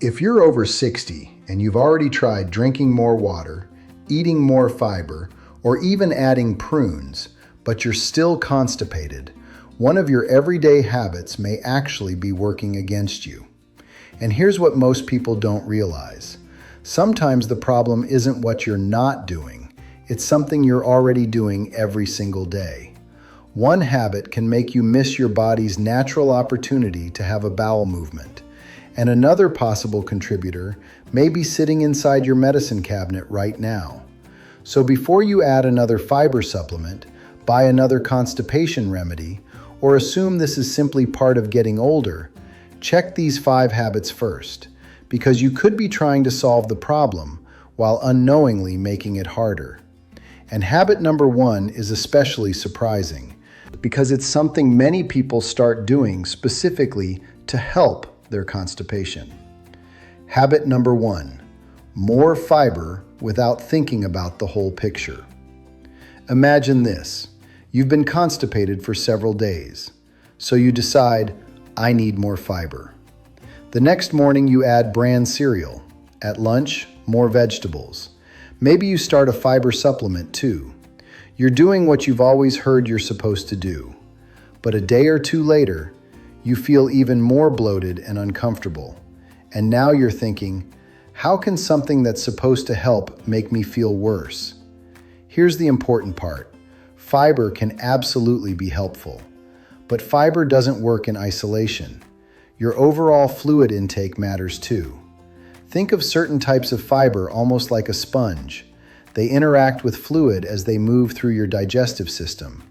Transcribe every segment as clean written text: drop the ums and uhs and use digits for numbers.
If you're over 60 and you've already tried drinking more water, eating more fiber, or even adding prunes, but you're still constipated, one of your everyday habits may actually be working against you. And here's what most people don't realize. Sometimes the problem isn't what you're not doing, it's something you're already doing every single day. One habit can make you miss your body's natural opportunity to have a bowel movement. And another possible contributor may be sitting inside your medicine cabinet right now. So before you add another fiber supplement, buy another constipation remedy, or assume this is simply part of getting older, check these 5 habits first, because you could be trying to solve the problem while unknowingly making it harder. And habit number 1 is especially surprising, because it's something many people start doing specifically to help their constipation. Habit number 1, more fiber without thinking about the whole picture. Imagine this. You've been constipated for several days, so you decide, I need more fiber. The next morning you add bran cereal. At lunch, more vegetables. Maybe you start a fiber supplement too. You're doing what you've always heard you're supposed to do. But a day or two later, you feel even more bloated and uncomfortable. And now you're thinking, how can something that's supposed to help make me feel worse? Here's the important part. Fiber can absolutely be helpful. But fiber doesn't work in isolation. Your overall fluid intake matters too. Think of certain types of fiber almost like a sponge. They interact with fluid as they move through your digestive system.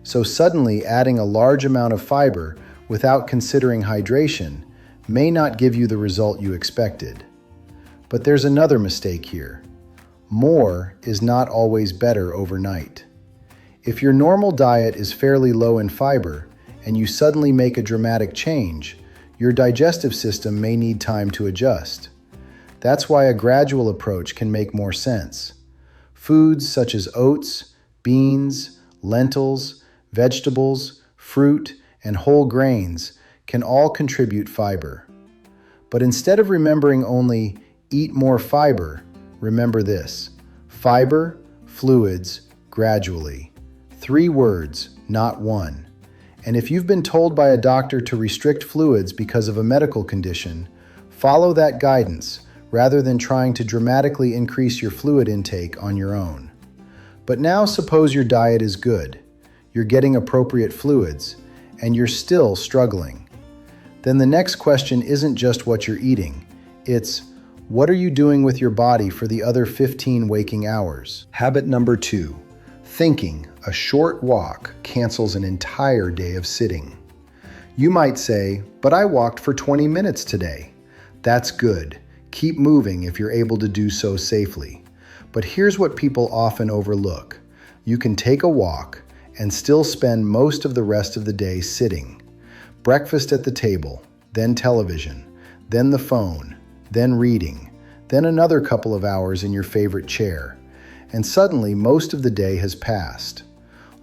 So suddenly adding a large amount of fiber without considering hydration may not give you the result you expected. But there's another mistake here. More is not always better overnight. If your normal diet is fairly low in fiber and you suddenly make a dramatic change, your digestive system may need time to adjust. That's why a gradual approach can make more sense. Foods such as oats, beans, lentils, vegetables, fruit, and whole grains can all contribute fiber. But instead of remembering only eat more fiber, remember this: fiber, fluids, gradually. 3 words, not 1. And if you've been told by a doctor to restrict fluids because of a medical condition, follow that guidance rather than trying to dramatically increase your fluid intake on your own. But now suppose your diet is good, you're getting appropriate fluids, and you're still struggling. Then the next question isn't just what you're eating, it's what are you doing with your body for the other 15 waking hours? Habit number 2, thinking a short walk cancels an entire day of sitting. You might say, but I walked for 20 minutes today. That's good. Keep moving if you're able to do so safely. But here's what people often overlook. You can take a walk and still spend most of the rest of the day sitting. Breakfast at the table, then television, then the phone, then reading, then another couple of hours in your favorite chair. And suddenly most of the day has passed.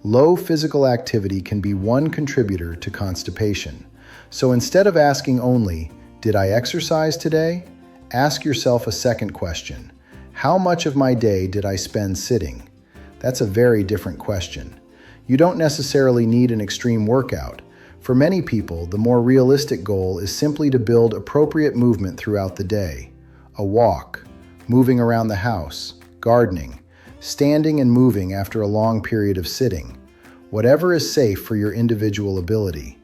Low physical activity can be one contributor to constipation. So instead of asking only, did I exercise today? Ask yourself a second question. How much of my day did I spend sitting? That's a very different question. You don't necessarily need an extreme workout. For many people, the more realistic goal is simply to build appropriate movement throughout the day. A walk, moving around the house, gardening, standing and moving after a long period of sitting. Whatever is safe for your individual ability.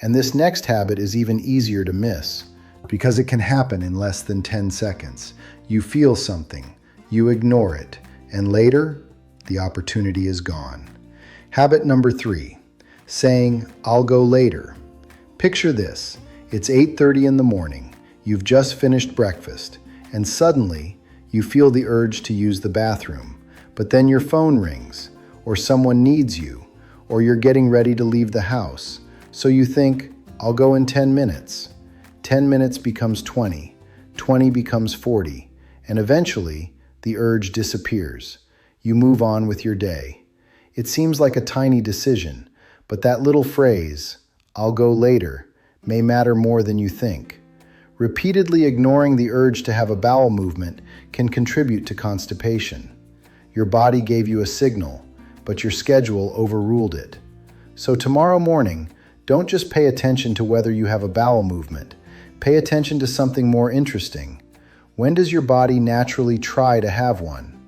And this next habit is even easier to miss, because it can happen in less than 10 seconds. You feel something, you ignore it, and later, the opportunity is gone. Habit number 3, saying, I'll go later. Picture this, it's 8:30 in the morning, you've just finished breakfast, and suddenly you feel the urge to use the bathroom, but then your phone rings, or someone needs you, or you're getting ready to leave the house, so you think, I'll go in 10 minutes. 10 minutes becomes 20, 20 becomes 40, and eventually the urge disappears. You move on with your day. It seems like a tiny decision, but that little phrase, I'll go later, may matter more than you think. Repeatedly ignoring the urge to have a bowel movement can contribute to constipation. Your body gave you a signal, but your schedule overruled it. So tomorrow morning, don't just pay attention to whether you have a bowel movement. Pay attention to something more interesting. When does your body naturally try to have one?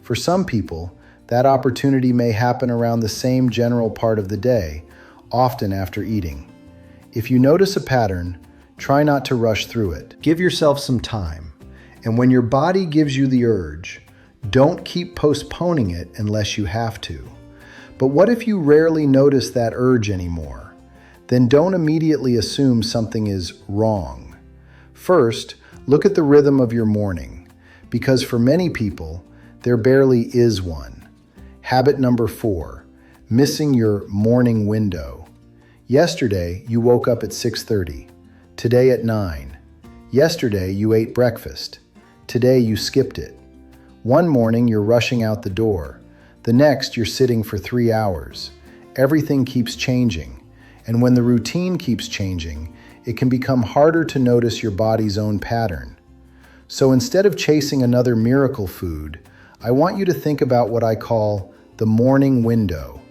For some people, that opportunity may happen around the same general part of the day, often after eating. If you notice a pattern, try not to rush through it. Give yourself some time. And when your body gives you the urge, don't keep postponing it unless you have to. But what if you rarely notice that urge anymore? Then don't immediately assume something is wrong. First, look at the rhythm of your morning, because for many people, there barely is one. Habit number 4, missing your morning window. Yesterday, you woke up at 6:30. Today at 9. Yesterday, you ate breakfast. Today, you skipped it. One morning, you're rushing out the door. The next, you're sitting for 3 hours. Everything keeps changing. And when the routine keeps changing, it can become harder to notice your body's own pattern. So instead of chasing another miracle food, I want you to think about what I call the morning window.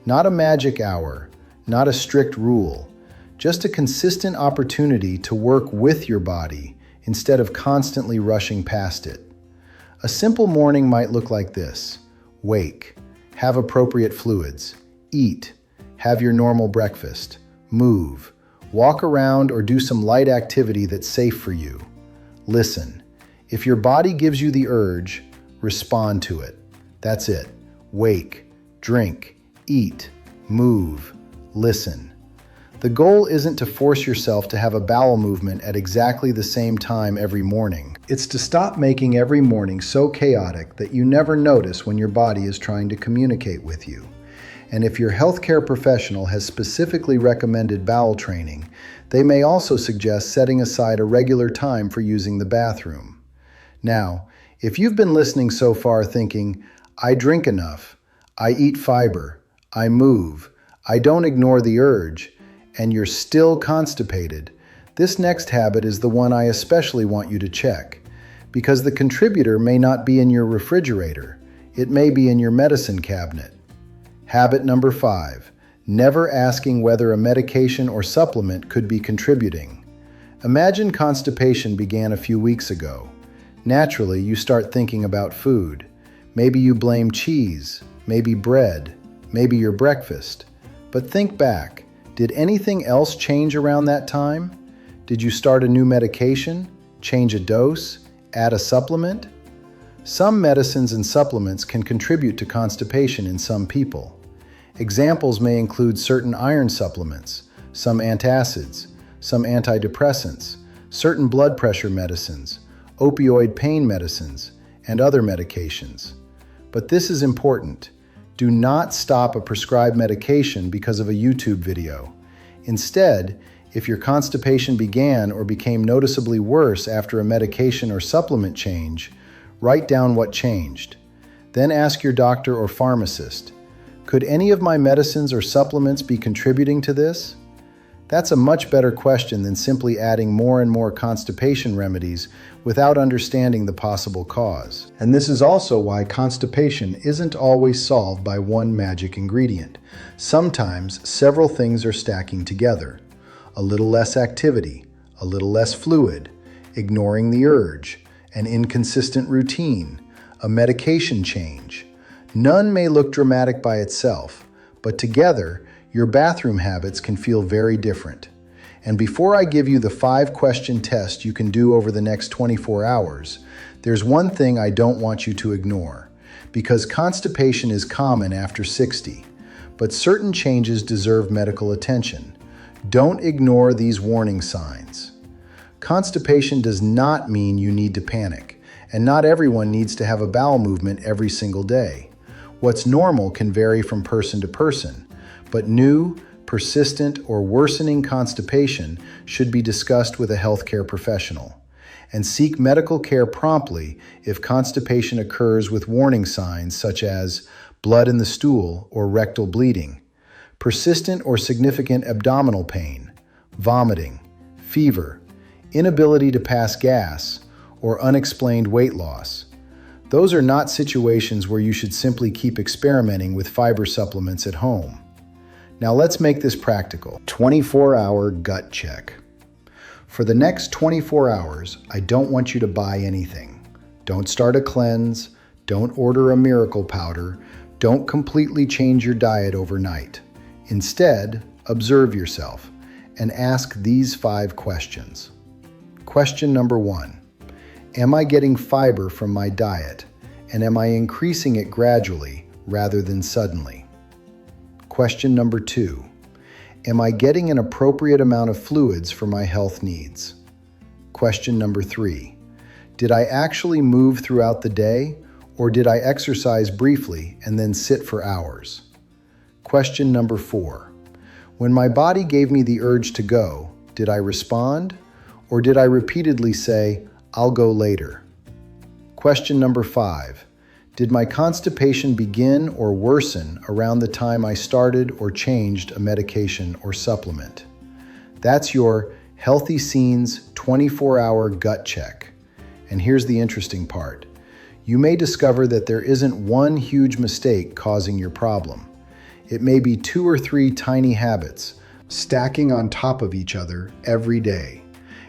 Not a magic hour, not a strict rule, just a consistent opportunity to work with your body instead of constantly rushing past it. A simple morning might look like this: wake, have appropriate fluids, eat, have your normal breakfast, move, walk around or do some light activity that's safe for you. Listen, if your body gives you the urge, respond to it. That's it. Wake, drink, eat, move, listen. The goal isn't to force yourself to have a bowel movement at exactly the same time every morning. It's to stop making every morning so chaotic that you never notice when your body is trying to communicate with you. And if your healthcare professional has specifically recommended bowel training, they may also suggest setting aside a regular time for using the bathroom. Now, if you've been listening so far thinking, I drink enough, I eat fiber, I move, I don't ignore the urge, and you're still constipated, this next habit is the one I especially want you to check, because the contributor may not be in your refrigerator, it may be in your medicine cabinet. Habit number 5, never asking whether a medication or supplement could be contributing. Imagine constipation began a few weeks ago. Naturally, you start thinking about food. Maybe you blame cheese, maybe bread, maybe your breakfast. But think back. Did anything else change around that time? Did you start a new medication, change a dose, add a supplement? Some medicines and supplements can contribute to constipation in some people. Examples may include certain iron supplements, some antacids, some antidepressants, certain blood pressure medicines, opioid pain medicines, and other medications. But this is important. Do not stop a prescribed medication because of a YouTube video. Instead, if your constipation began or became noticeably worse after a medication or supplement change, write down what changed. Then ask your doctor or pharmacist, could any of my medicines or supplements be contributing to this? That's a much better question than simply adding more and more constipation remedies without understanding the possible cause. And this is also why constipation isn't always solved by one magic ingredient. Sometimes several things are stacking together. A little less activity, a little less fluid, ignoring the urge, an inconsistent routine, a medication change. None may look dramatic by itself, but together, your bathroom habits can feel very different. And before I give you the 5-question test you can do over the next 24 hours, there's one thing I don't want you to ignore, because constipation is common after 60, but certain changes deserve medical attention. Don't ignore these warning signs. Constipation does not mean you need to panic, and not everyone needs to have a bowel movement every single day. What's normal can vary from person to person, but new, persistent, or worsening constipation should be discussed with a healthcare professional. And seek medical care promptly if constipation occurs with warning signs such as blood in the stool or rectal bleeding, persistent or significant abdominal pain, vomiting, fever, inability to pass gas, or unexplained weight loss. Those are not situations where you should simply keep experimenting with fiber supplements at home. Now let's make this practical. 24-hour gut check. For the next 24 hours, I don't want you to buy anything. Don't start a cleanse, don't order a miracle powder, don't completely change your diet overnight. Instead, observe yourself and ask these 5 questions. Question number 1. Am I getting fiber from my diet, and am I increasing it gradually rather than suddenly? Question number 2. Am I getting an appropriate amount of fluids for my health needs? Question number 3. Did I actually move throughout the day, or did I exercise briefly and then sit for hours? Question number 4. When my body gave me the urge to go, did I respond, or did I repeatedly say, "I'll go later"? Question number 5. Did my constipation begin or worsen around the time I started or changed a medication or supplement? That's your Healthy Scenes 24-hour gut check. And here's the interesting part. You may discover that there isn't one huge mistake causing your problem. It may be 2 or 3 tiny habits stacking on top of each other every day.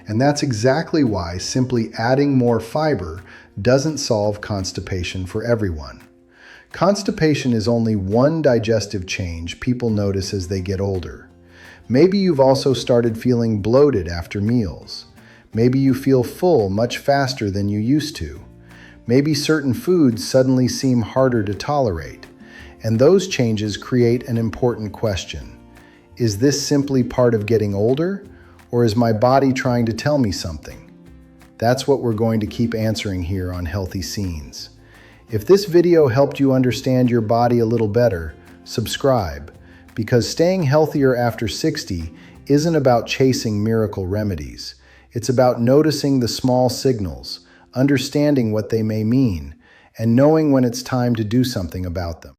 And that's exactly why simply adding more fiber doesn't solve constipation for everyone. Constipation is only one digestive change people notice as they get older. Maybe you've also started feeling bloated after meals. Maybe you feel full much faster than you used to. Maybe certain foods suddenly seem harder to tolerate. And those changes create an important question. Is this simply part of getting older? Or is my body trying to tell me something? That's what we're going to keep answering here on Healthy Scenes. If this video helped you understand your body a little better, subscribe, because staying healthier after 60 isn't about chasing miracle remedies. It's about noticing the small signals, understanding what they may mean, and knowing when it's time to do something about them.